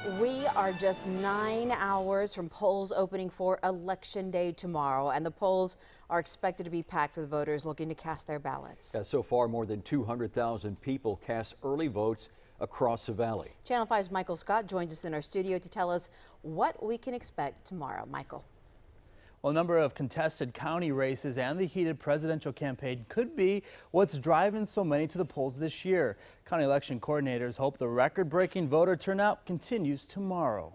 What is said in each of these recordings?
We are just 9 hours from polls opening for Election Day tomorrow, and the polls are expected to be packed with voters looking to cast their ballots. So far, more than 200,000 people cast early votes across the valley. Channel 5's Michael Scott joins us in our studio to tell us what we can expect tomorrow. Michael. Well, a number of contested county races and the heated presidential campaign could be what's driving so many to the polls this year. County election coordinators hope the record-breaking voter turnout continues tomorrow.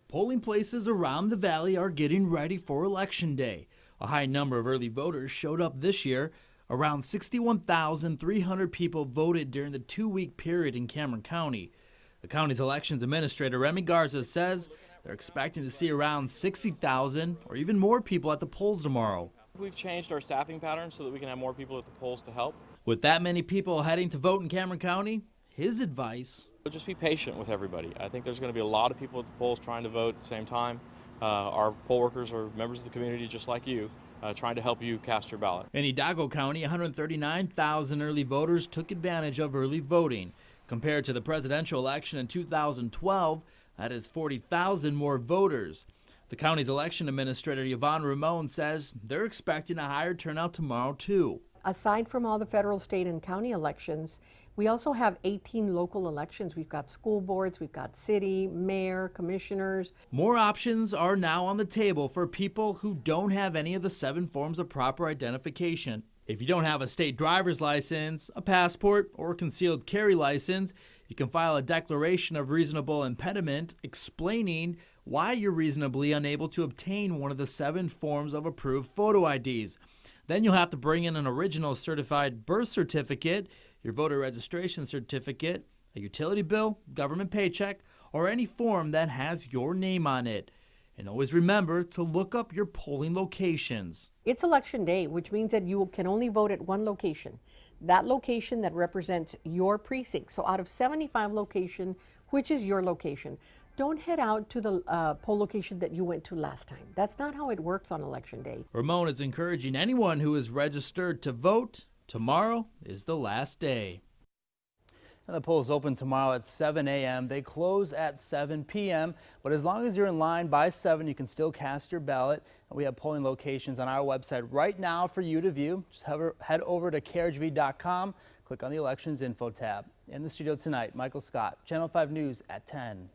Polling places around the valley are getting ready for Election Day. A high number of early voters showed up this year. Around 61,300 people voted during the two-week period in Cameron County. The county's elections administrator, Remy Garza, says they're expecting to see around 60,000 or even more people at the polls tomorrow. We've changed our staffing patterns so that we can have more people at the polls to help. With that many people heading to vote in Cameron County, his advice: Just be patient with everybody. I think there's going to be a lot of people at the polls trying to vote at the same time. Our poll workers are members of the community just like you, trying to help you cast your ballot. In Hidalgo County, 139,000 early voters took advantage of early voting. Compared to the presidential election in 2012, that is 40,000 more voters. The county's election administrator, Yvonne Ramon, says they're expecting a higher turnout tomorrow, too. Aside from all the federal, state, and county elections, we also have 18 local elections. We've got school boards, we've got city, mayor, commissioners. More options are now on the table for people who don't have any of the 7 forms of proper identification. If you don't have a state driver's license, a passport, or a concealed carry license, you can file a declaration of reasonable impediment explaining why you're reasonably unable to obtain one of the 7 forms of approved photo IDs. Then you'll have to bring in an original certified birth certificate, your voter registration certificate, a utility bill, government paycheck, or any form that has your name on it. And always remember to look up your polling locations. It's Election Day, which means that you can only vote at one location. That location that represents your precinct. So out of 75 locations, which is your location? Don't head out to the poll location that you went to last time. That's not how it works on Election Day. Ramon is encouraging anyone who is registered to vote. Tomorrow is the last day. And the polls open tomorrow at 7 a.m. They close at 7 p.m. But as long as you're in line by 7, you can still cast your ballot. And we have polling locations on our website right now for you to view. Just head over to krhv.com, click on the Elections Info tab. In the studio tonight, Michael Scott, Channel 5 News at 10.